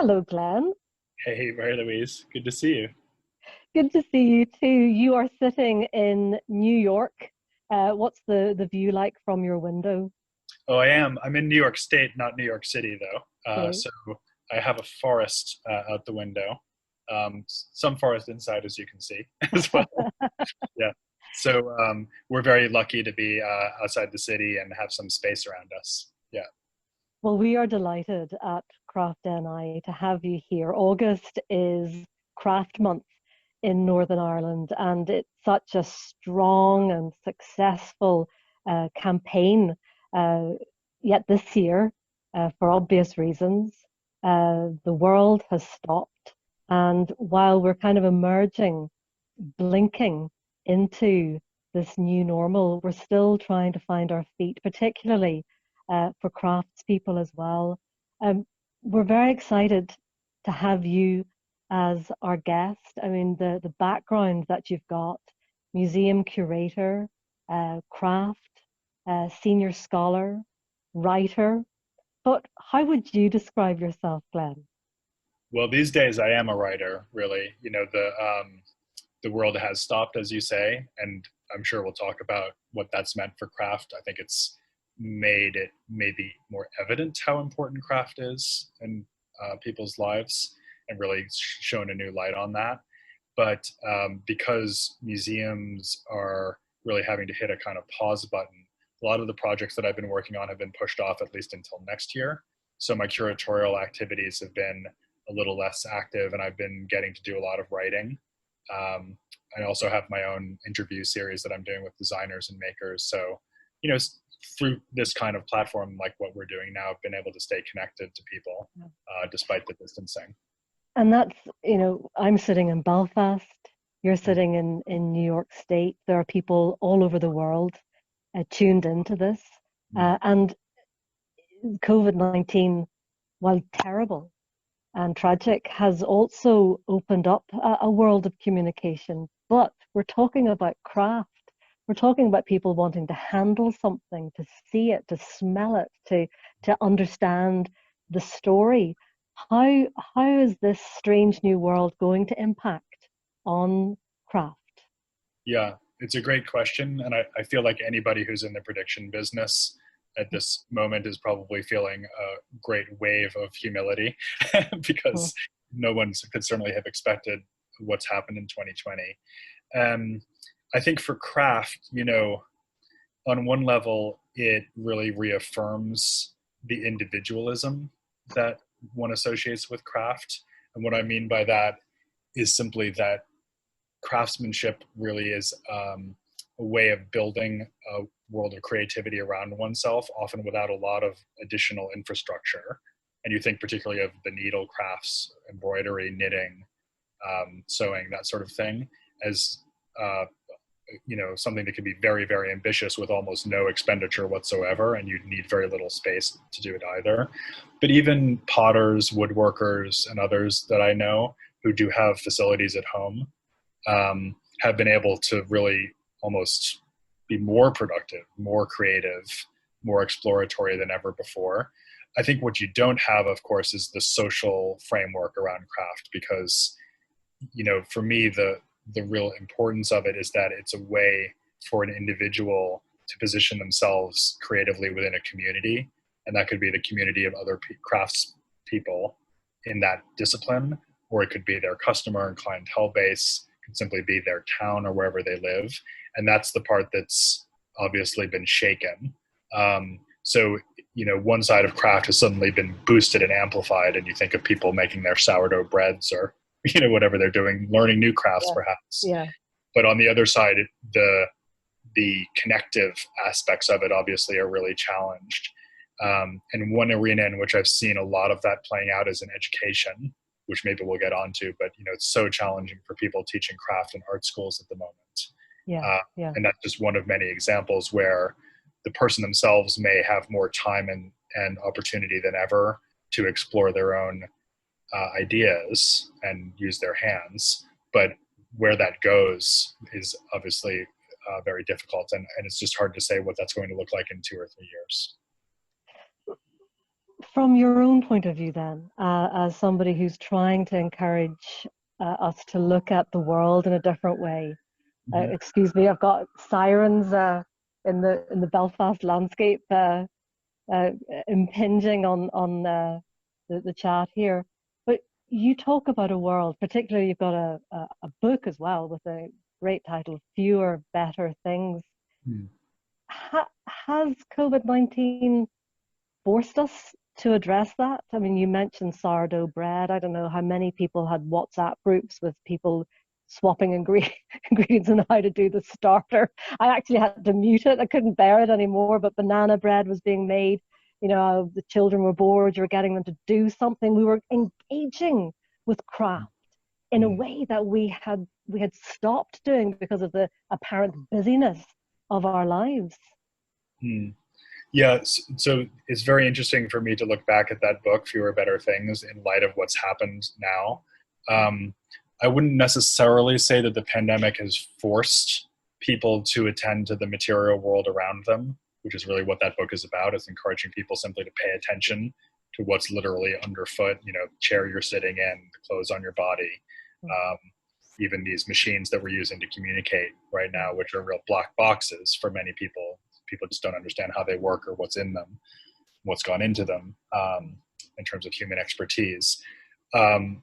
Hello, Glenn. Hey, Marie-Louise, good to see you. Good to see you too. You are sitting in New York. What's the view like from your window? Oh, I am. I'm in New York State, not New York City, though. Okay. So I have a forest out the window. Some forest inside, as you can see, as well. Yeah. So we're very lucky to be outside the city and have some space around us. Yeah. Well, we are delighted at Craft NI to have you here. August is Craft Month in Northern Ireland, and it's such a strong and successful campaign. Uh, Yet this year, for obvious reasons, the world has stopped. And while we're kind of emerging, blinking into this new normal, we're still trying to find our feet, particularly for craftspeople as well. Um, we're very excited to have you as our guest. I mean, the background that you've got, museum curator, craft, senior scholar, writer. But how would you describe yourself, Glenn? Well, these days I am a writer, really. The world has stopped, as you say, and I'm sure we'll talk about what that's meant for craft. I think it's made it maybe more evident how important craft is in people's lives and really shown a new light on that. But because museums are really having to hit a kind of pause button, a lot of the projects that I've been working on have been pushed off at least until next year. So my curatorial activities have been a little less active, and I've been getting to do a lot of writing. I also have my own interview series that I'm doing with designers and makers. So, through this kind of platform, like what we're doing now, I've been able to stay connected to people despite the distancing. And that's, I'm sitting in Belfast, you're sitting in New York State. There are people all over the world tuned into this. And COVID-19, while terrible and tragic, has also opened up a world of communication. But we're talking about craft. We're talking about people wanting to handle something, to see it, to smell it, to understand the story. How is this strange new world going to impact on craft? Yeah, it's a great question. And I feel like anybody who's in the prediction business at this moment is probably feeling a great wave of humility Mm. because no one could certainly have expected what's happened in 2020. Um, I think for craft, on one level, it really reaffirms the individualism that one associates with craft. And what I mean by that is simply that craftsmanship really is a way of building a world of creativity around oneself, often without a lot of additional infrastructure. And you think particularly of the needle crafts, embroidery, knitting, sewing, that sort of thing, as uh, something that can be very, very ambitious with almost no expenditure whatsoever, and you'd need very little space to do it either. But even potters, woodworkers, and others that I know who do have facilities at home have been able to really almost be more productive, more creative, more exploratory than ever before. I think what you don't have, of course, is the social framework around craft because, for me, the real importance of it is that it's a way for an individual to position themselves creatively within a community, and that could be the community of other crafts people in that discipline, or it could be their customer and clientele base, it could simply be their town or wherever they live. And that's the part that's obviously been shaken. So, one side of craft has suddenly been boosted and amplified, and you think of people making their sourdough breads or, whatever they're doing, learning new crafts Yeah, perhaps. yeah. But on the other side, the connective aspects of it obviously are really challenged. And one arena in which I've seen a lot of that playing out is in education, which maybe we'll get onto. But it's so challenging for people teaching craft in art schools at the moment, Yeah, uh, yeah. and that's just one of many examples where the person themselves may have more time and opportunity than ever to explore their own ideas and use their hands. But where that goes is obviously very difficult, and it's just hard to say what that's going to look like in 2 or 3 years. From your own point of view, then, as somebody who's trying to encourage us to look at the world in a different way. Mhm. Excuse me, I've got sirens in the Belfast landscape impinging on the chat here. But you talk about a world, particularly you've got a book as well with a great title, Fewer, Better Things. Mm. Has COVID-19 forced us to address that? I mean, you mentioned sourdough bread. I don't know how many people had WhatsApp groups with people swapping ingredients and how to do the starter. I actually had to mute it. I couldn't bear it anymore, but banana bread was being made. You know, the children were bored. You were getting them to do something. We were engaging with craft in a Mm. way that we had stopped doing because of the apparent busyness of our lives. Mm. Yeah, so it's very interesting for me to look back at that book, Fewer Better Things, in light of what's happened now. Um, I wouldn't necessarily say that the pandemic has forced people to attend to the material world around them, which is really what that book is about. It's encouraging people simply to pay attention to what's literally underfoot, you know, the chair you're sitting in, the clothes on your body, um, even these machines that we're using to communicate right now, which are real black boxes for many people. People just don't understand how they work or what's in them, what's gone into them in terms of human expertise. Um,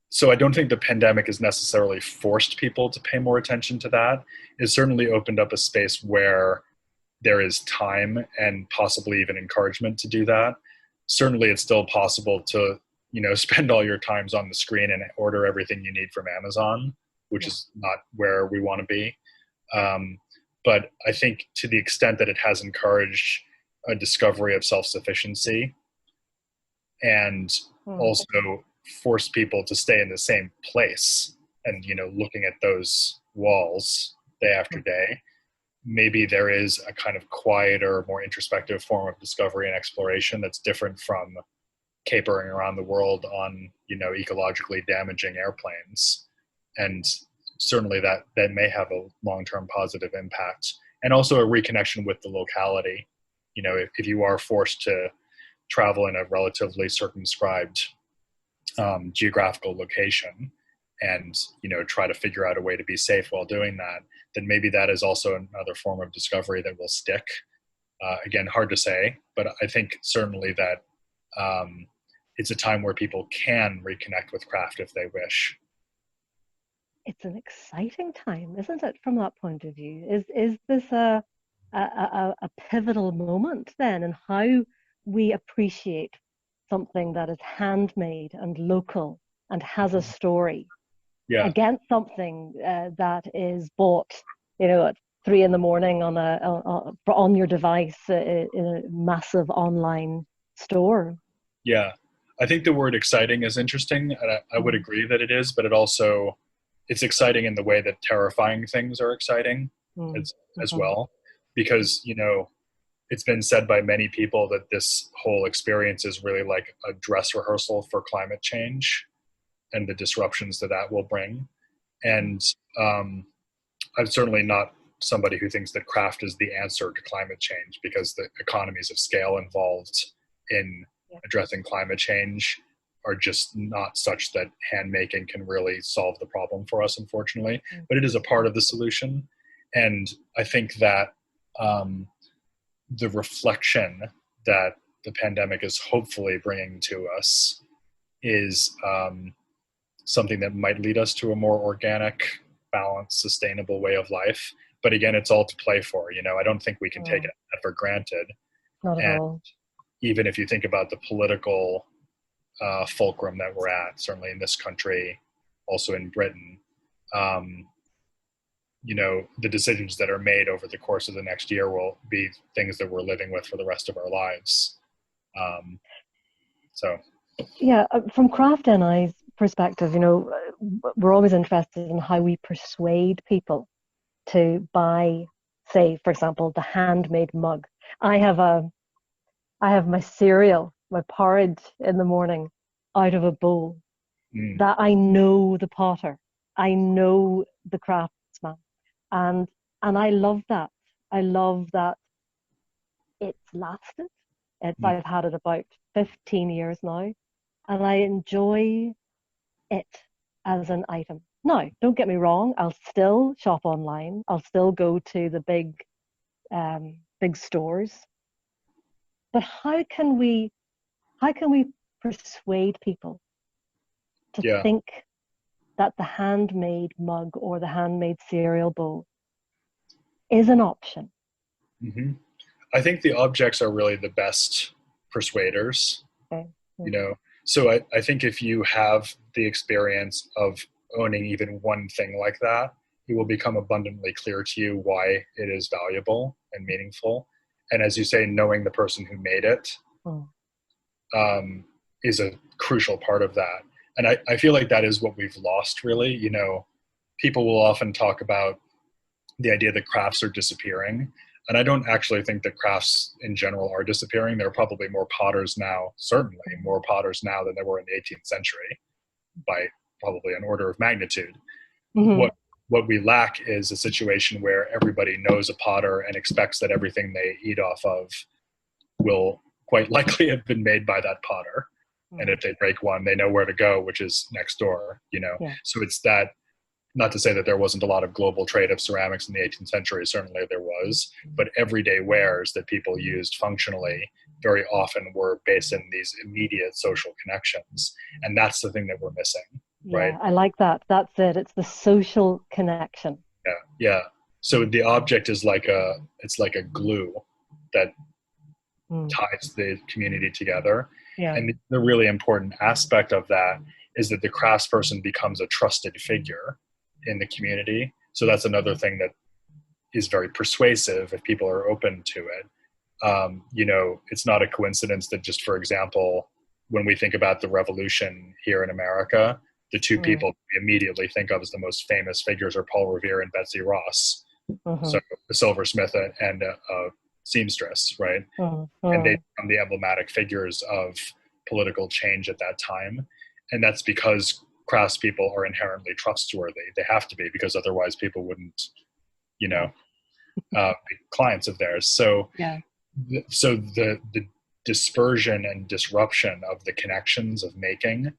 so I don't think the pandemic has necessarily forced people to pay more attention to that. It certainly opened up a space where there is time and possibly even encouragement to do that. Certainly it's still possible to, you know, spend all your times on the screen and order everything you need from Amazon, which is not where we want to be. But I think to the extent that it has encouraged a discovery of self-sufficiency and also forced people to stay in the same place and, you know, looking at those walls day after day, maybe there is a kind of quieter, more introspective form of discovery and exploration that's different from capering around the world on, you know, ecologically damaging airplanes. And certainly that may have a long-term positive impact, and also a reconnection with the locality. You know, if you are forced to travel in a relatively circumscribed geographical location and, you know, try to figure out a way to be safe while doing that, then maybe that is also another form of discovery that will stick. Again, hard to say, but I think certainly that it's a time where people can reconnect with craft if they wish. It's an exciting time, isn't it, from that point of view? Is this a pivotal moment then in how we appreciate something that is handmade and local and has a story Yeah. against something that is bought, you know, at 3 in the morning on your device in a massive online store? Yeah. I think the word exciting is interesting, and I would agree that it is, but it's exciting in the way that terrifying things are exciting as well, because, you know, it's been said by many people that this whole experience is really like a dress rehearsal for climate change and the disruptions that will bring. And I'm certainly not somebody who thinks that craft is the answer to climate change, because the economies of scale involved in addressing climate change are just not such that handmaking can really solve the problem for us, unfortunately. But it is a part of the solution. And I think that the reflection that the pandemic is hopefully bringing to us is something that might lead us to a more organic, balanced, sustainable way of life. But again, it's all to play for. You know, I don't think we can take it for granted. Not at And all. even if you think about the political fulcrum that we're at, certainly in this country, also in Britain, you know, the decisions that are made over the course of the next year will be things that we're living with for the rest of our lives. So, yeah, from Craft NI's perspective, you know, we're always interested in how we persuade people to buy, say, for example, the handmade mug. I have my cereal, my porridge in the morning out of a bowl that I know the potter, I know the craftsman, and I love that. I love that it's lasted. I've had it about 15 years now, and I enjoy it as an item. Now, don't get me wrong, I'll still shop online. I'll still go to the big stores. But how can we persuade people to Yeah. think that the handmade mug or the handmade cereal bowl is an option? Hmm. I think the objects are really the best persuaders, Okay. you know. So I think if you have the experience of owning even one thing like that, it will become abundantly clear to you why it is valuable and meaningful. And as you say, knowing the person who made it Mm. um, is a crucial part of that. And I feel like that is what we've lost, really. You know, people will often talk about the idea that crafts are disappearing. And I don't actually think that crafts in general are disappearing. There are probably more potters now, certainly more potters now than there were in the 18th century by probably an order of magnitude. Mm-hmm. What we lack is a situation where everybody knows a potter and expects that everything they eat off of will quite likely have been made by that potter. And if they break one, they know where to go, which is next door, you know. Yeah. So it's that, not to say that there wasn't a lot of global trade of ceramics in the 18th century, certainly there was, but everyday wares that people used functionally very often were based in these immediate social connections. And that's the thing that we're missing, right? Yeah, I like that. That's it. It's the social connection. Yeah, yeah. So the object is it's like a glue that Mm. ties the community together. Yeah. And the really important aspect of that is that the craftsperson becomes a trusted figure in the community. So that's another thing that is very persuasive if people are open to it. You know, it's not a coincidence that just, for example, when we think about the revolution here in America, the two Mm. people we immediately think of as the most famous figures are Paul Revere and Betsy Ross. Mm-hmm. So a silversmith and a seamstress, right? And they Mm-hmm. become the emblematic figures of political change at that time. And that's because craftspeople are inherently trustworthy. They have to be, because otherwise people wouldn't, you Yeah. know, be clients of theirs. So, Yeah. the dispersion and disruption of the connections of making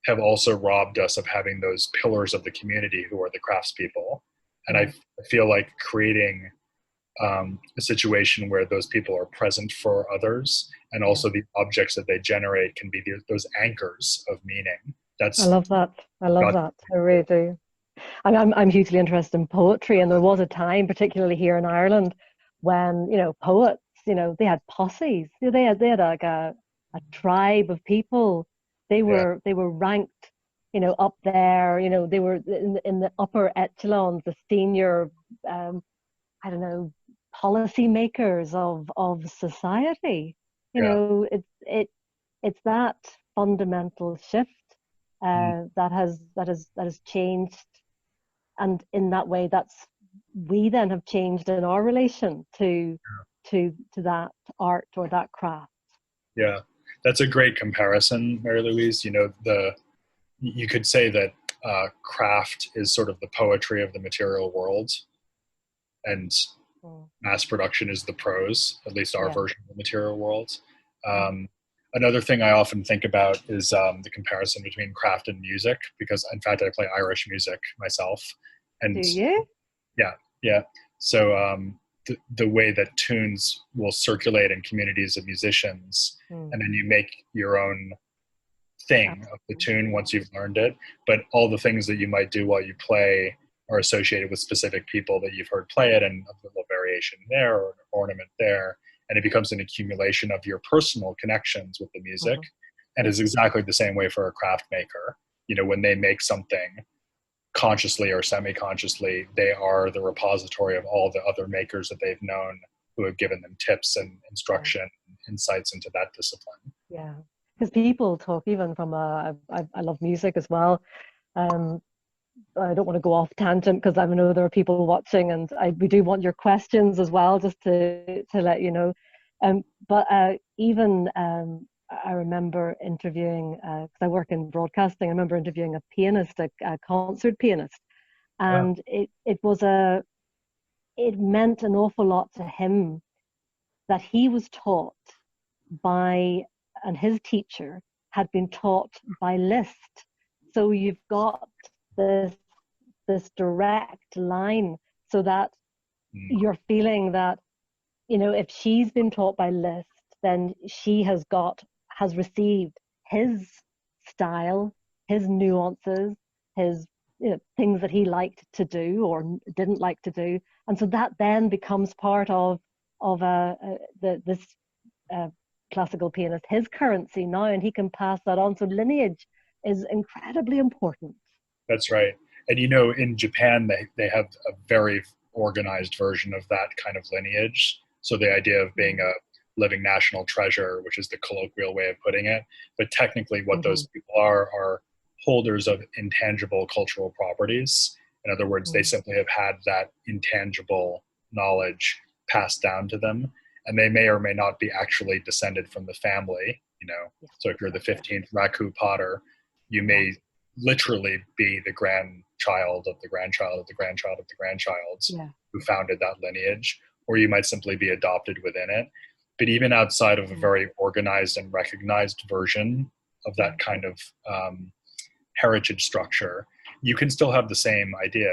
have also robbed us of having those pillars of the community who are the craftspeople. And I feel like creating a situation where those people are present for others, and also the objects that they generate can be those anchors of meaning. I That's love that. I love got that. I really do. I'm hugely interested in poetry, and there was a time, particularly here in Ireland, when poets, they had posses. They had like a tribe of people. They yeah, were they were ranked, up there. They were in the upper echelons, the senior, I don't know, policy makers of society. yeah, It's that fundamental shift mm, that has changed, and in that way, we then have changed in our relation to that art or that craft. yeah. That's a great comparison, Marie-Louise. You know, you could say that craft is sort of the poetry of the material world, and Mm. mass production is the prose, at least our Yeah. version of the material world. Mm. Um, Another thing I often think about is the comparison between craft and music, because in fact I play Irish music myself, Do and you? yeah, yeah. So the way that tunes will circulate in communities of musicians, Mm. and then you make your own thing of the tune Absolutely. once you've learned it. But all the things that you might do while you play are associated with specific people that you've heard play it, and a little variation there or an ornament there. And it becomes an accumulation of your personal connections with the music. Mhm. And Yeah. it's exactly the same way for a craft maker. You know, when they make something consciously or semi-consciously, they are the repository of all the other makers that they've known who have given them tips and Yeah. instruction, insights into that discipline. Yeah. Because people talk even from I love music as well. Um, I don't want to go off tangent because I know there are people watching, and we do want your questions as well, just to let you know. But even I remember interviewing, because I work in broadcasting. I remember interviewing a pianist, a concert pianist, Yeah. and it meant an awful lot to him that he was taught by, and his teacher had been taught by Liszt. So you've got this direct line, so that you're feeling that, if she's been taught by Liszt, then she has received his style, his nuances, his things that he liked to do or didn't like to do, and so that then becomes part of this classical pianist, his currency now, and he can pass that on. So lineage is incredibly important. That's right. And in Japan, they have a very organized version of that kind of lineage. So the idea of being a living national treasure, which is the colloquial way of putting it, but technically what those people are holders of intangible cultural properties. In other words, they simply have had that intangible knowledge passed down to them, and they may or may not be actually descended from the family. So if you're the 15th Raku Potter, you may literally be the grandchild of the grandchild of the grandchild of the grandchild who founded that lineage, or you might simply be adopted within it. But even outside of a very organized and recognized version of that kind of heritage structure, you can still have the same idea.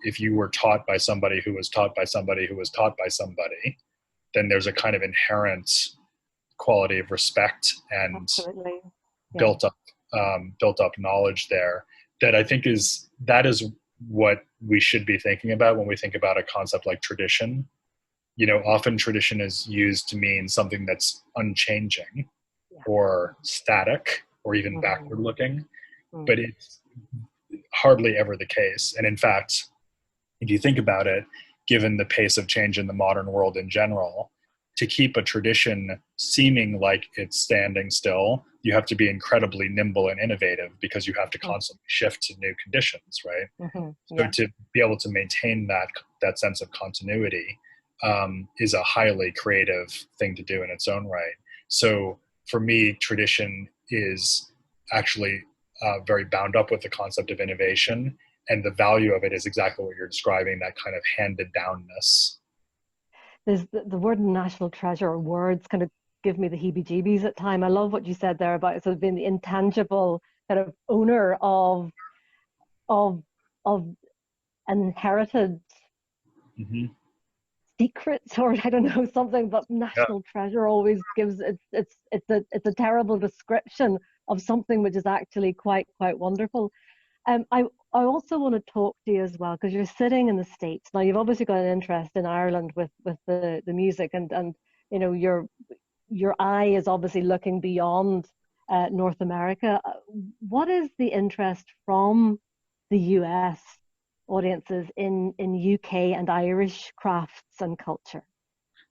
If you were taught by somebody who was taught by somebody who was taught by somebody, then there's a kind of inherent quality of respect and built up knowledge there that I think is what we should be thinking about when we think about a concept like tradition. Often tradition is used to mean something that's unchanging or static or even backward looking, but it's hardly ever the case. And in fact, if you think about it, given the pace of change in the modern world in general, to keep a tradition seeming like it's standing still, you have to be incredibly nimble and innovative because you have to constantly shift to new conditions, right? So to be able to maintain that sense of continuity is a highly creative thing to do in its own right. So for me, tradition is actually very bound up with the concept of innovation, and the value of it is exactly what you're describing, that kind of handed downness. There's the word national treasure, or words kind of give me the heebie-jeebies at time. I love what you said there about sort of being the intangible kind of owner of an inherited secrets, or I don't know, something, but national treasure always gives it's a terrible description of something which is actually quite wonderful. I also want to talk to you as well, because you're sitting in the States now. You've obviously got an interest in Ireland with the music, and your eye is obviously looking beyond North America. What is the interest from the US audiences in UK and Irish crafts and culture?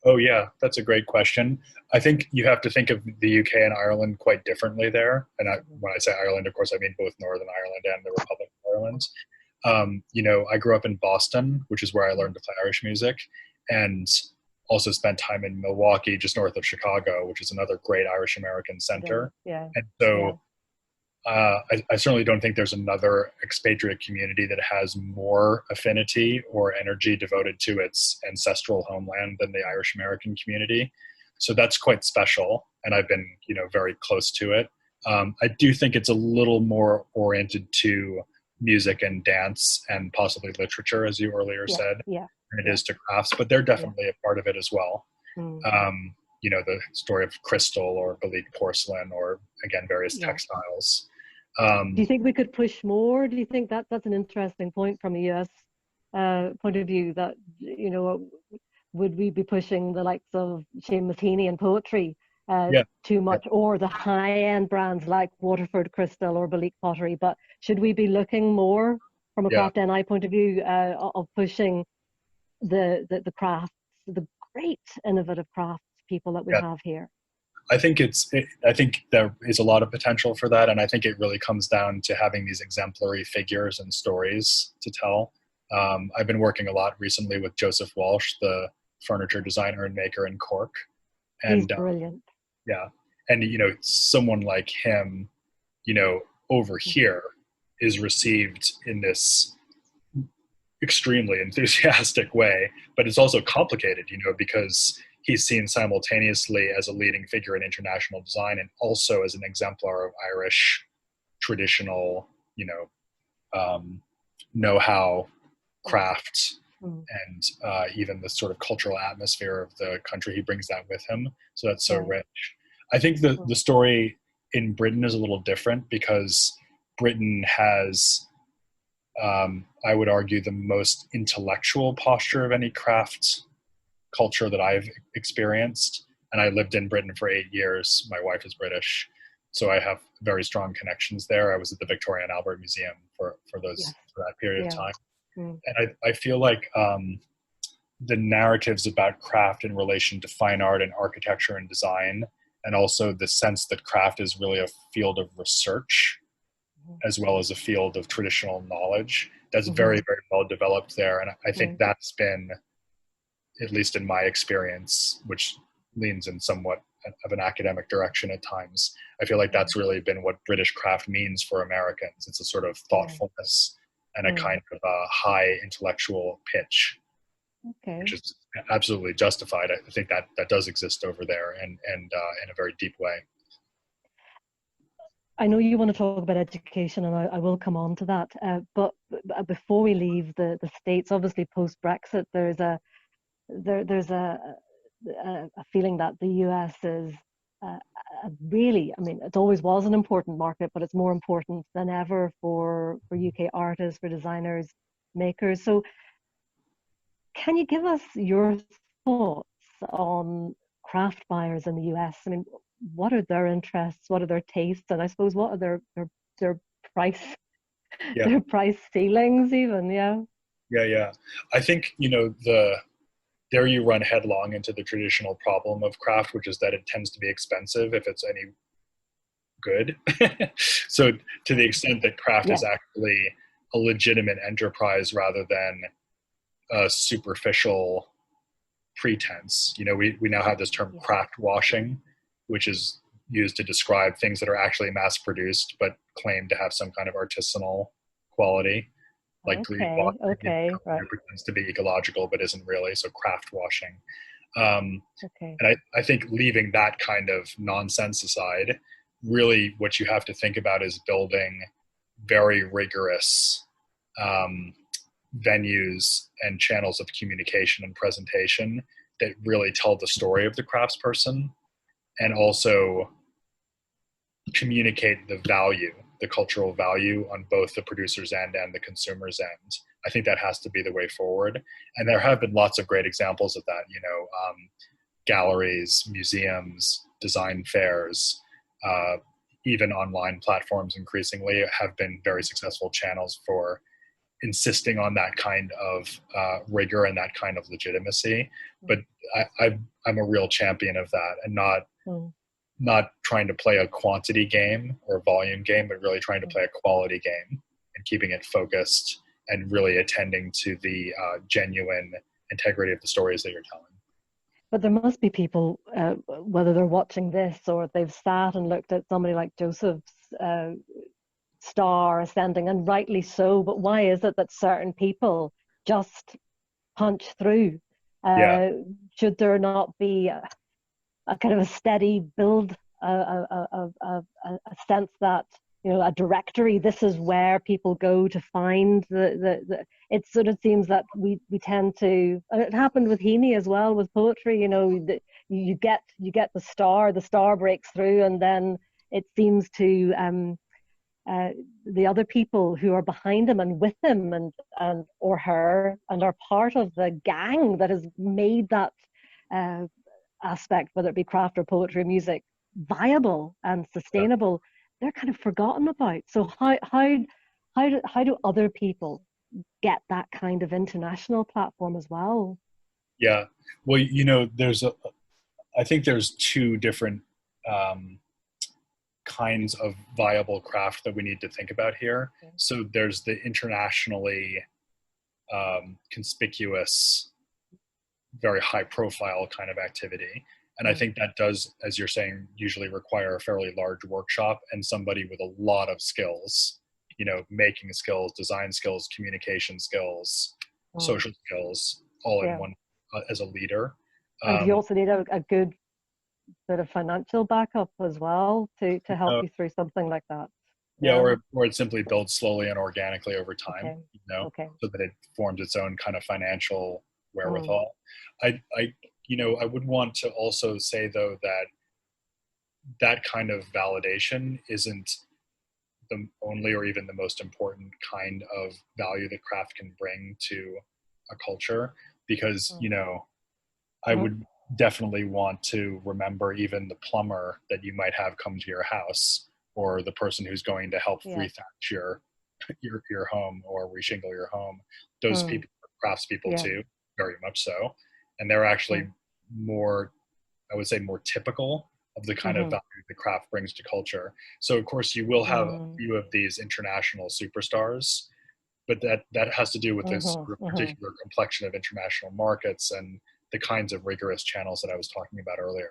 Oh yeah, that's a great question. I think you have to think of the UK and Ireland quite differently there. And when I say Ireland, of course, I mean both Northern Ireland and the Republic of Ireland. I grew up in Boston, which is where I learned to play Irish music, and also spent time in Milwaukee, just north of Chicago, which is another great Irish American center. And so I certainly don't think there's another expatriate community that has more affinity or energy devoted to its ancestral homeland than the Irish American community. So that's quite special, and I've been, very close to it. I do think it's a little more oriented to music and dance and possibly literature, as you earlier said, than it is to crafts, but they're definitely a part of it as well. The story of crystal or Balik porcelain, or again, various textiles. Do you think we could push more? Do you think that's an interesting point from a US point of view, that, would we be pushing the likes of Seamus Heaney and poetry too much, or the high-end brands like Waterford Crystal or Balik pottery? But should we be looking more from a craft NI point of view of pushing the crafts, the great innovative crafts people that we have here? I think I think there is a lot of potential for that, and I think it really comes down to having these exemplary figures and stories to tell. I've been working a lot recently with Joseph Walsh, the furniture designer and maker in Cork, and he's brilliant. And someone like him, over here is received in this extremely enthusiastic way, but it's also complicated, because he's seen simultaneously as a leading figure in international design and also as an exemplar of Irish traditional, know-how, craft, and even the sort of cultural atmosphere of the country. He brings that with him. So that's so rich. I think the story in Britain is a little different because Britain has, I would argue, the most intellectual posture of any craft culture that I've experienced. And I lived in Britain for 8 years. My wife is British, so I have very strong connections there. I was at the Victoria and Albert Museum for that period of time. And I feel like the narratives about craft in relation to fine art and architecture and design, and also the sense that craft is really a field of research as well as a field of traditional knowledge, that's very, very well developed there. And I think that's been, at least in my experience, which leans in somewhat of an academic direction at times, I feel like that's really been what British craft means for Americans. It's a sort of thoughtfulness and a kind of a high intellectual pitch, which is absolutely justified. I think that does exist over there, and in a very deep way. I know you want to talk about education, and I will come on to that. But before we leave the States, obviously post Brexit, there's a feeling that the US is really, I mean, it always was an important market, but it's more important than ever for UK artists, for designers, makers. So can you give us your thoughts on craft buyers in the US? I mean, what are their interests? What are their tastes? And I suppose what are their price, their price ceilings even? Yeah. I think, there you run headlong into the traditional problem of craft, which is that it tends to be expensive if it's any good. So to the extent that craft is actually a legitimate enterprise rather than a superficial pretense, we now have this term craft washing, which is used to describe things that are actually mass produced but claim to have some kind of artisanal quality. Like greenwashing, pretends to be ecological but isn't really, so craft washing. And I think leaving that kind of nonsense aside, really what you have to think about is building very rigorous venues and channels of communication and presentation that really tell the story of the craftsperson and also communicate the cultural value on both the producer's end and the consumer's end. I think that has to be the way forward. And there have been lots of great examples of that, galleries, museums, design fairs, even online platforms increasingly have been very successful channels for insisting on that kind of rigor and that kind of legitimacy. But I'm a real champion of that, and not trying to play a quantity game or a volume game, but really trying to play a quality game and keeping it focused and really attending to the genuine integrity of the stories that you're telling. But there must be people, whether they're watching this or they've sat and looked at somebody like Joseph's star ascending, and rightly so, but why is it that certain people just punch through? Should there not be a kind of a steady build, a sense that, a directory, this is where people go to find the it sort of seems that we tend to, it happened with Heaney as well with poetry, you get the star breaks through, and then it seems to the other people who are behind him and with him and or her and are part of the gang that has made that aspect, whether it be craft or poetry or music, viable and sustainable, they're kind of forgotten about. So how do other people get that kind of international platform as well? Yeah, well, I think there's two different kinds of viable craft that we need to think about here. So there's the internationally conspicuous, very high profile kind of activity. And I think that does, as you're saying, usually require a fairly large workshop and somebody with a lot of skills, making skills, design skills, communication skills, social skills, all in one as a leader. And you Um, also need a good bit of financial backup as well to help uh, you through something like that. yeah, Yeah. or it simply builds slowly and organically over time, Okay. Okay. so that it forms its own kind of financial Mm. wherewithal. I would want to also say though that that kind of validation isn't the only or even the most important kind of value that craft can bring to a culture, because Mm. I Mhm. would definitely want to remember even the plumber that you might have come to your house, or the person who's going to help Yeah. rethatch your home or reshingle your home. Those Mm. people are craftspeople Yeah. too, very much so, and they're actually Mm. more, I would say, more typical of the kind of Mhm. value the craft brings to culture. So of course you will have a Mm. few of these international superstars, but that has to do with this Mhm. sort of Mhm. particular complexion of international markets and the kinds of rigorous channels that I was talking about earlier.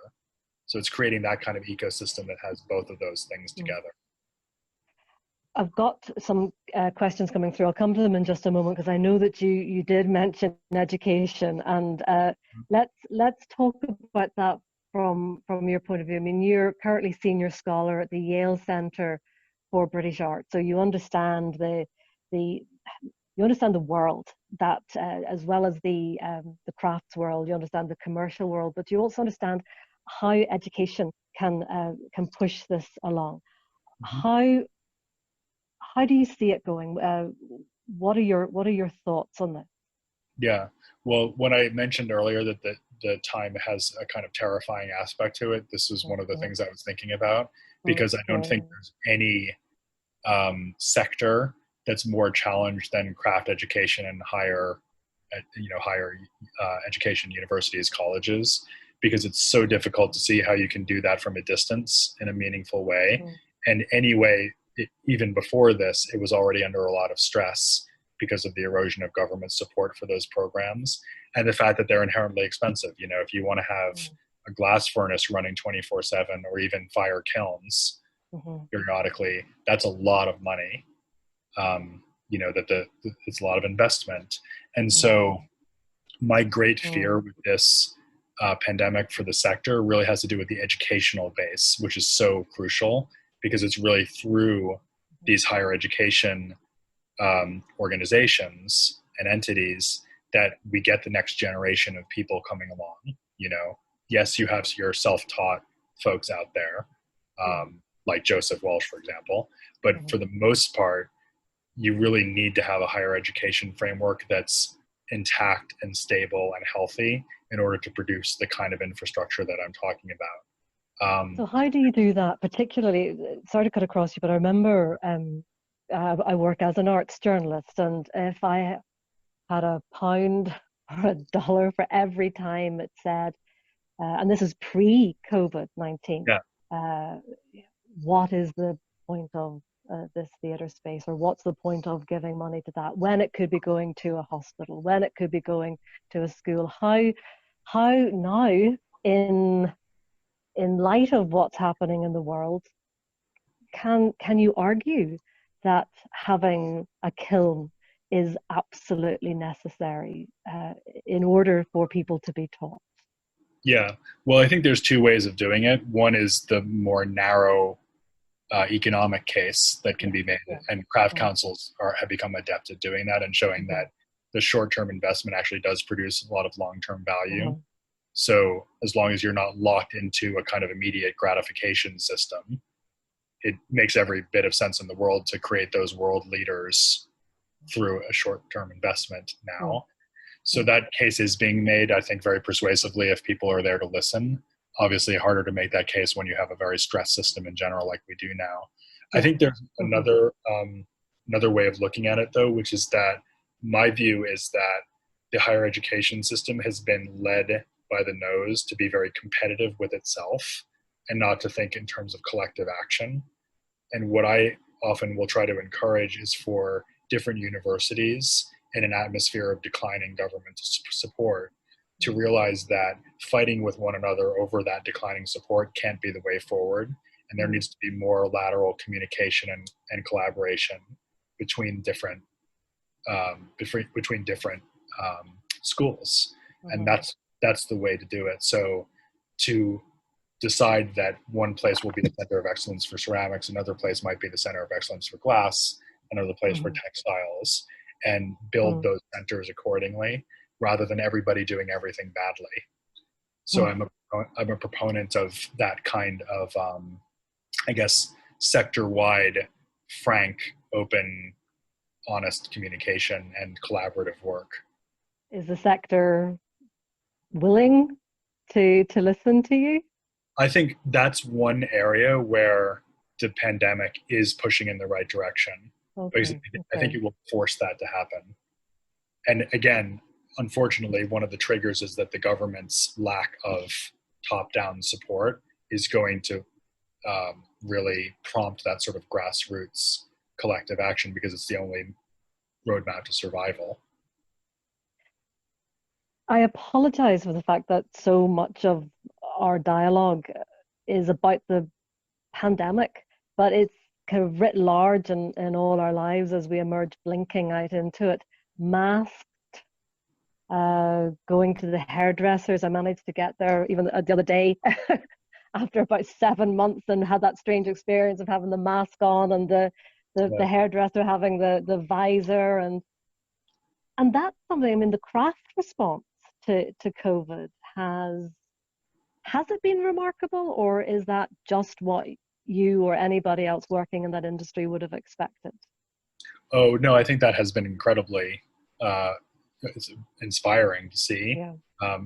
So it's creating that kind of ecosystem that has both of those things Mm. together. I've got some questions coming through. I'll come to them in just a moment because I know that you did mention education, and let's talk about that from your point of view. I mean, you're currently senior scholar at the Yale Centre for British Art, so you understand the you understand the world that as well as the crafts world. You understand the commercial world, but you also understand how education can push this along. Mm-hmm. How how do you see it going? What are your thoughts on this? Yeah. Well, when I mentioned earlier that the time has a kind of terrifying aspect to it, this was one of the Mhm. things I was thinking about, because I don't think Okay. there's any sector that's more challenged than craft education and higher education, universities, colleges, because it's so difficult to see how you can do that from a distance in a meaningful way. Mhm. And anyway, even before this, it was already under a lot of stress because of the erosion of government support for those programs and the fact that they're inherently expensive. If you want to have a glass furnace running 24/7, or even fire kilns Mhm. periodically, that's a lot of money. It's a lot of investment. And so Mhm. my great fear Mhm. with this pandemic for the sector really has to do with the educational base, which is so crucial, because it's really through these higher education organizations and entities that we get the next generation of people coming along. Yes, you have your self-taught folks out there, Yeah. like Joseph Walsh, for example, but Mhm. for the most part, you really need to have a higher education framework that's intact and stable and healthy in order to produce the kind of infrastructure that I'm talking about. So how do you do that? Particularly, sorry to cut across you, but I remember I work as an arts journalist, and if I had a pound or a dollar for every time it said, and this is pre-COVID-19, yeah, uh, what is the point of this theatre space, or what's the point of giving money to that when it could be going to a hospital, when it could be going to a school? How now, in light of what's happening in the world, can you argue that having a kiln is absolutely necessary in order for people to be taught? yeah. Well, I think there's two ways of doing it. One is the more narrow economic case that can Yeah, be made, yeah. and craft Mm, councils have become adept at doing that and showing mhm, that the short-term investment actually does produce a lot of long-term value. mhm, So as long as you're not locked into a kind of immediate gratification system, it makes every bit of sense in the world to create those world leaders through a short-term investment mm, now. So mm. that case is being made, I think, very persuasively if people are there to listen. Obviously, harder to make that case when you have a very stressed system in general, like we do now. I Yeah. think there's Mhm, another way of looking at it, though, which is that my view is that the higher education system has been led by the nose to be very competitive with itself and not to think in terms of collective action. And what I often will try to encourage is for different universities in an atmosphere of declining government support to mm, realize that fighting with one another over that declining support can't be the way forward. And there mm, needs to be more lateral communication and collaboration between different schools. And mhm, that's the way to do it. So to decide that one place will be the center of excellence for ceramics, another place might be the center of excellence for glass, another place for textiles, and build those centers accordingly, rather than everybody doing everything badly. So I'm a proponent of that kind of, I guess, sector-wide, frank, open, honest communication and collaborative work. Is the sector willing to listen to you? I think that's one area where the pandemic is pushing in the right direction. Because I think it will force that to happen. And again, unfortunately, one of the triggers is that the government's lack of top-down support is going to really prompt that sort of grassroots collective action, because it's the only roadmap to survival. I apologize for the fact that so much of our dialogue is about the pandemic, but it's kind of writ large in all our lives as we emerge blinking out into it. Masked, going to the hairdressers. I managed to get there even the other day after about 7 months, and had that strange experience of having the mask on and the hairdresser having the visor, and that's something. I mean, the craft response to COVID has it been remarkable, or is that just what you or anybody else working in that industry would have expected? Oh no, I think that has been incredibly inspiring to see. Yeah.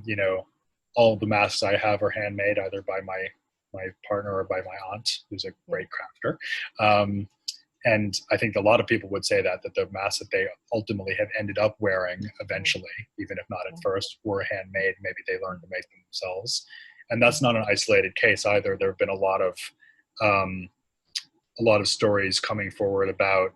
You know, all the masks I have are handmade either by my partner or by my aunt, who's a great crafter. And I think a lot of people would say that the masks that they ultimately have ended up wearing eventually, even if not at first, were handmade. Maybe they learned to make them themselves. And that's not an isolated case either. There have been a lot of stories coming forward about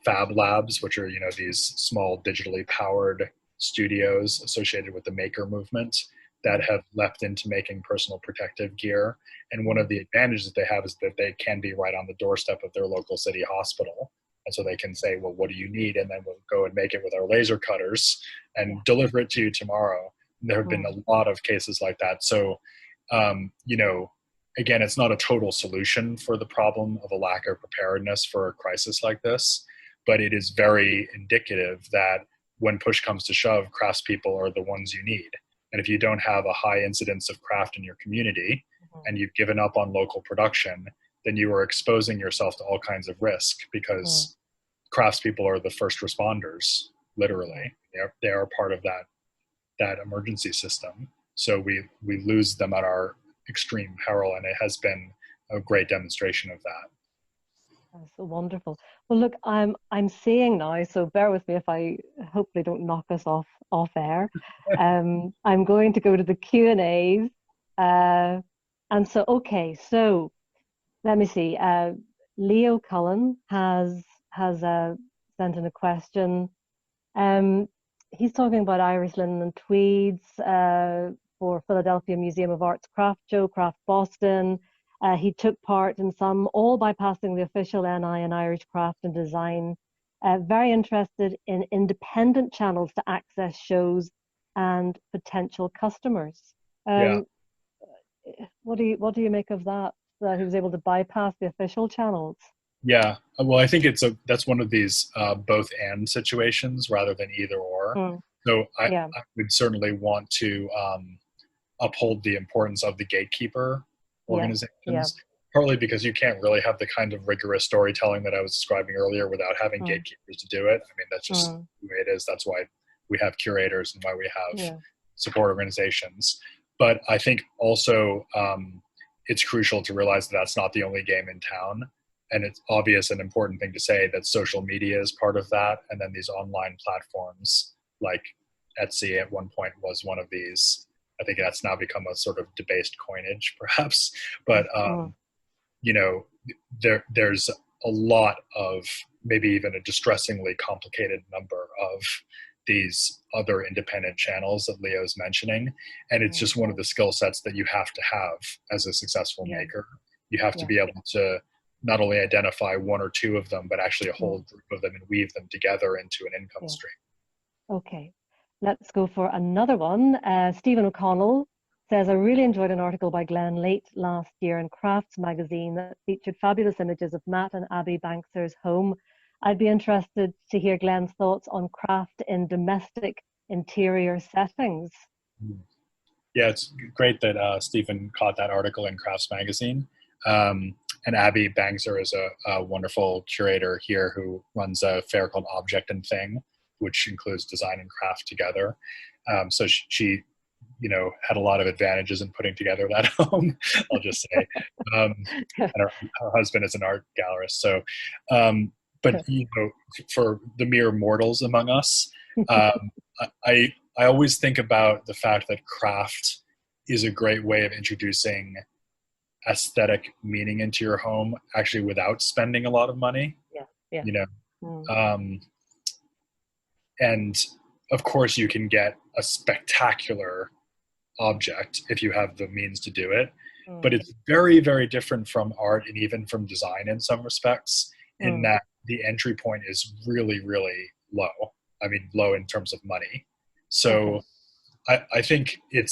Fab Labs, which are, you know, these small digitally powered studios associated with the maker movement that have leapt into making personal protective gear. And one of the advantages that they have is that they can be right on the doorstep of their local city hospital. And so they can say, well, what do you need? And then we'll go and make it with our laser cutters and deliver it to you tomorrow. And there have been a lot of cases like that. So, you know, again, it's not a total solution for the problem of a lack of preparedness for a crisis like this, but it is very indicative that when push comes to shove, craftspeople are the ones you need. And if you don't have a high incidence of craft in your community and you've given up on local production, then you are exposing yourself to all kinds of risk, because craftspeople are the first responders, literally. They are part of that emergency system. So we lose them at our extreme peril, and it has been a great demonstration of that. That's so wonderful. Well, look, I'm seeing now, so bear with me if I hopefully don't knock us off air. I'm going to go to the Q&As. And so, okay, so let me see. Leo Cullen has sent in a question. He's talking about Irish linen and tweeds for Philadelphia Museum of Art's Craft Show, Craft Boston. He took part in some, all bypassing the official NI in Irish craft and design. Very interested in independent channels to access shows and potential customers. What do you make of that? That he was able to bypass the official channels? Yeah, well, I think that's one of these both and situations rather than either or. So I would certainly want to uphold the importance of the gatekeeper organizations, partly because you can't really have the kind of rigorous storytelling that I was describing earlier without having gatekeepers to do it. I mean, that's just the way it is. That's why we have curators and why we have support organizations. But I think also it's crucial to realize that that's not the only game in town. And it's obvious and important thing to say that social media is part of that. And then these online platforms like Etsy at one point was one of these. I think that's now become a sort of debased coinage, perhaps. But, you know, there's a lot of, maybe even a distressingly complicated number of these other independent channels that Leo's mentioning. And it's just one of the skill sets that you have to have as a successful maker. You have to be able to not only identify one or two of them, but actually a whole group of them and weave them together into an income stream. Okay. Let's go for another one. Stephen O'Connell says, I really enjoyed an article by Glenn late last year in Crafts magazine that featured fabulous images of Matt and Abby Bankser's home. I'd be interested to hear Glenn's thoughts on craft in domestic interior settings. Yeah, it's great that Stephen caught that article in Crafts magazine. And Abby Bangser is a wonderful curator here who runs a fair called Object and Thing, which includes design and craft together. So she, had a lot of advantages in putting together that home, I'll just say. And her husband is an art gallerist. So, but for the mere mortals among us, I always think about the fact that craft is a great way of introducing aesthetic meaning into your home, actually without spending a lot of money. And of course you can get a spectacular object if you have the means to do it, but it's very, very different from art and even from design in some respects, in that the entry point is really, really low. I mean, low in terms of money. So I think it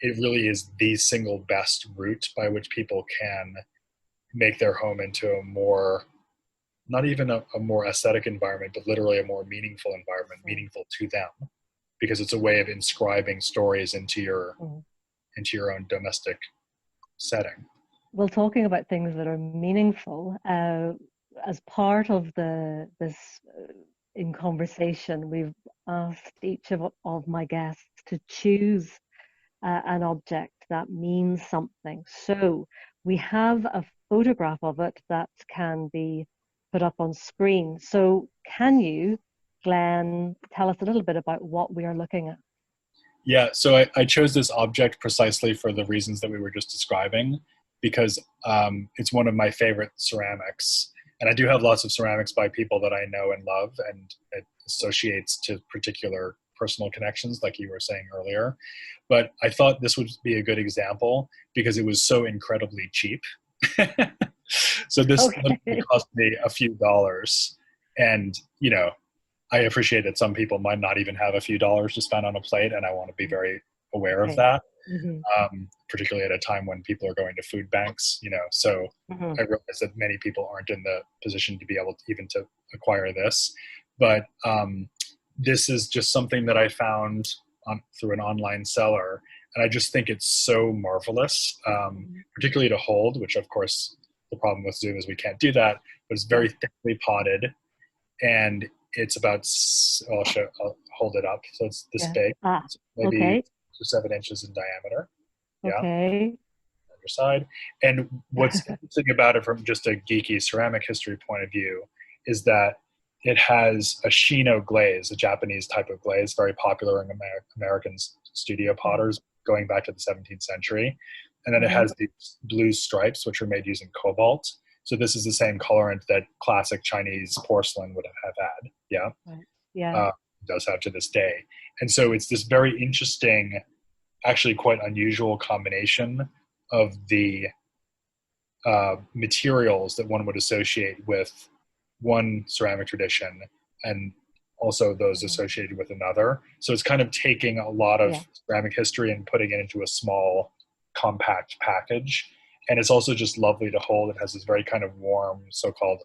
really is the single best route by which people can make their home into a more, not even a more aesthetic environment, but literally a more meaningful environment, meaningful to them, because it's a way of inscribing stories into your own domestic setting. Well, talking about things that are meaningful, as part of this in conversation, we've asked each of my guests to choose an object that means something. So we have a photograph of it that can be put up on screen. So can you, Glenn, tell us a little bit about what we are looking at? Yeah, so I chose this object precisely for the reasons that we were just describing, because it's one of my favorite ceramics. And I do have lots of ceramics by people that I know and love, and it associates to particular personal connections, like you were saying earlier. But I thought this would be a good example because it was so incredibly cheap. So this cost me a few dollars. And, I appreciate that some people might not even have a few dollars to spend on a plate, and I want to be very aware of that, particularly at a time when people are going to food banks, so I realize that many people aren't in the position to be able to even to acquire this. But this is just something that I found through an online seller, and I just think it's so marvelous, particularly to hold, which of course the problem with Zoom is we can't do that, but it's very thickly potted, and it's about, I'll hold it up. So it's this big, maybe 7 inches in diameter. Okay. On your side. And what's interesting about it from just a geeky ceramic history point of view is that it has a Shino glaze, a Japanese type of glaze, very popular in American studio potters going back to the 17th century. And then it has these blue stripes, which are made using cobalt. So this is the same colorant that classic Chinese porcelain would have had. Does have to this day. And so it's this very interesting, actually quite unusual combination of the materials that one would associate with one ceramic tradition and also those associated with another. So it's kind of taking a lot of ceramic history and putting it into a small, compact package. And it's also just lovely to hold. It has this very kind of warm, so-called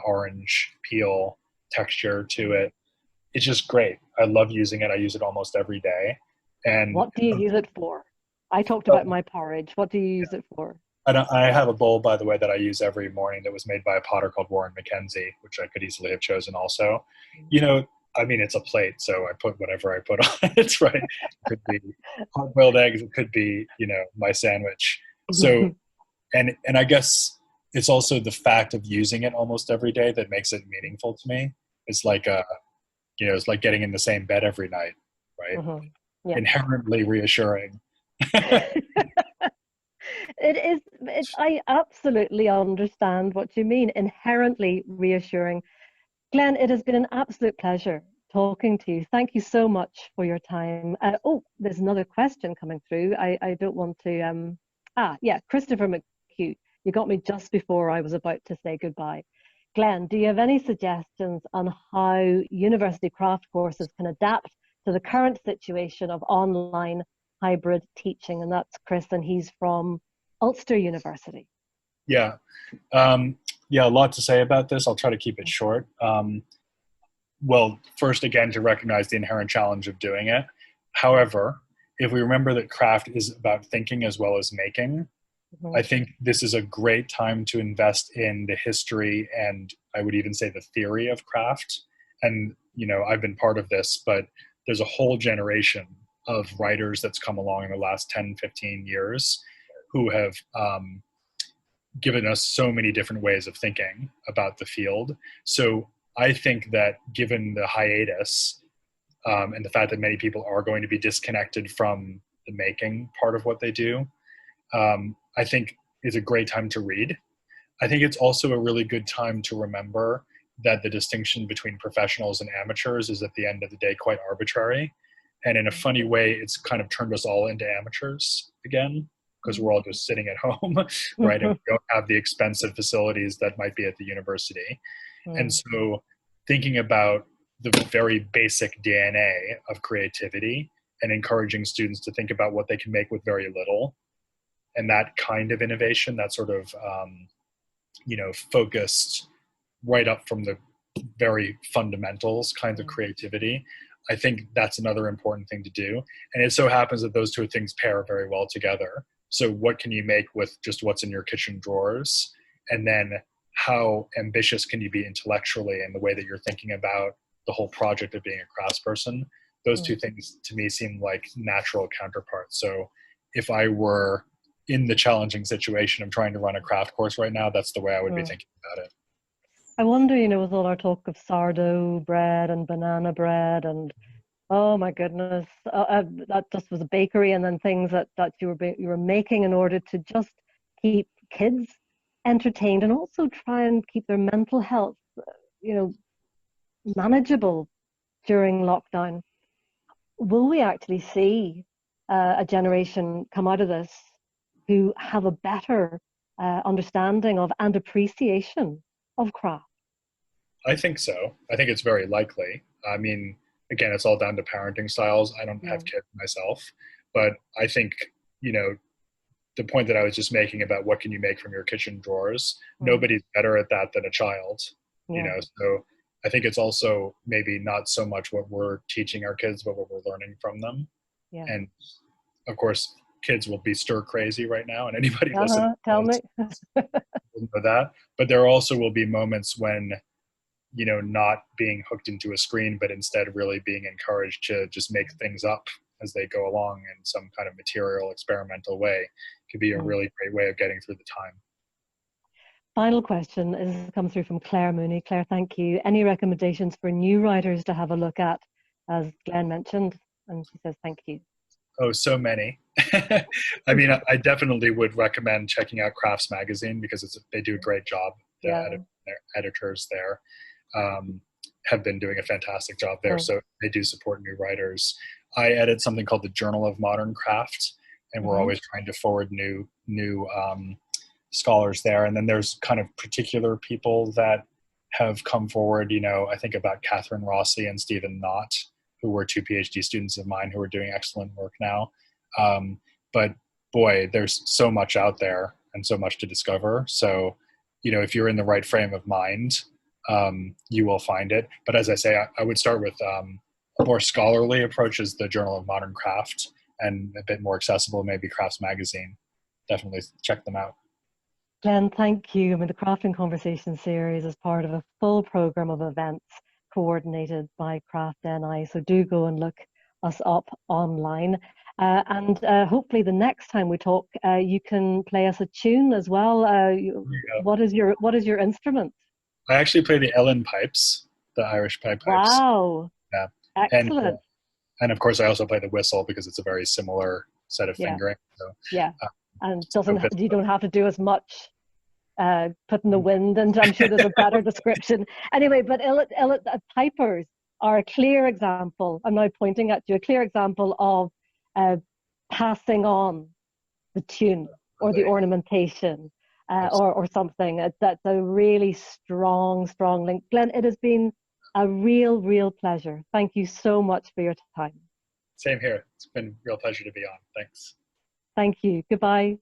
orange peel texture to it. It's just great. I love using it. I use it almost every day. And what do you use it for? I talked about my porridge. What do you use it for? I have a bowl, by the way, that I use every morning that was made by a potter called Warren McKenzie, which I could easily have chosen also. It's a plate, so I put whatever I put on it, right? It could be hard-boiled eggs. It could be, my sandwich. So, and I guess it's also the fact of using it almost every day that makes it meaningful to me. It's like it's like getting in the same bed every night, right? Inherently reassuring. It is. I absolutely understand what you mean. Inherently reassuring. Glenn, it has been an absolute pleasure talking to you. Thank you so much for your time. There's another question coming through. I don't want to. Christopher McHugh. You got me just before I was about to say goodbye. Glenn, do you have any suggestions on how university craft courses can adapt to the current situation of online hybrid teaching. And that's Chris, and he's from Ulster University. Yeah. Yeah, a lot to say about this. I'll try to keep it short. Well, first, again, to recognize the inherent challenge of doing it. However, if we remember that craft is about thinking as well as making, I think this is a great time to invest in the history, and I would even say the theory of craft. And, you know, I've been part of this, but there's a whole generation of writers that's come along in the last 10, 15 years who have given us so many different ways of thinking about the field. So I think that given the hiatus and the fact that many people are going to be disconnected from the making part of what they do, I think is a great time to read. I think it's also a really good time to remember that the distinction between professionals and amateurs is at the end of the day quite arbitrary. And in a funny way, it's kind of turned us all into amateurs again, because we're all just sitting at home, right? And we don't have the expensive facilities that might be at the university. And so thinking about the very basic DNA of creativity and encouraging students to think about what they can make with very little, and that kind of innovation, that sort of, you know, focused right up from the very fundamentals kinds of creativity, I think that's another important thing to do. And it so happens that those two things pair very well together. So what can you make with just what's in your kitchen drawers? And then how ambitious can you be intellectually in the way that you're thinking about the whole project of being a craftsperson? Those two things to me seem like natural counterparts. So if I were in the challenging situation of trying to run a craft course right now, that's the way I would be thinking about it. I wonder, you know, with all our talk of sourdough bread and banana bread and, oh my goodness, that just was a bakery, and then things that you were making in order to just keep kids entertained and also try and keep their mental health, you know, manageable during lockdown. Will we actually see a generation come out of this who have a better understanding of and appreciation of craft? I think so. I think it's very likely. I mean, again, it's all down to parenting styles. I don't have kids myself, but I think, you know, the point that I was just making about what can you make from your kitchen drawers, nobody's better at that than a child, you know, so I think it's also maybe not so much what we're teaching our kids, but what we're learning from them. And of course, kids will be stir crazy right now, and anybody listening tell me know that. But there also will be moments when, you know, not being hooked into a screen, but instead really being encouraged to just make things up as they go along in some kind of material, experimental way, could be a really great way of getting through the time. Final question is come through from Claire Mooney. Claire, thank you. Any recommendations for new writers to have a look at, as Glenn mentioned? And she says, thank you. Oh, so many. I mean, I definitely would recommend checking out Crafts Magazine because they do a great job. Their editors there have been doing a fantastic job there. So they do support new writers. I edit something called the Journal of Modern Craft, and we're always trying to forward new scholars there. And then there's kind of particular people that have come forward, you know, I think about Catherine Rossi and Stephen Knott, who were two PhD students of mine who are doing excellent work now. But boy, there's so much out there and so much to discover. So, you know, if you're in the right frame of mind, you will find it. But as I say, I would start with a more scholarly approach is the Journal of Modern Craft, and a bit more accessible, maybe Crafts Magazine. Definitely check them out. Glenn, thank you. I mean, the Crafting Conversation series is part of a full program of events coordinated by Craft NI. So do go and look us up online. And hopefully the next time we talk, you can play us a tune as well. What is your instrument? I actually play the Ellen pipes, the Irish pipe pipes. Wow. Yeah. Excellent. And of course, I also play the whistle because it's a very similar set of fingering. So, and you don't have to do as much putting the wind, and I'm sure there's a better description. Anyway, but pipers are a clear example. I'm now pointing at you, a clear example of passing on the tune or the ornamentation or something. That's a really strong link. Glenn, it has been A real, real pleasure. Thank you so much for your time. Same here. It's been a real pleasure to be on. Thanks. Thank you. Goodbye.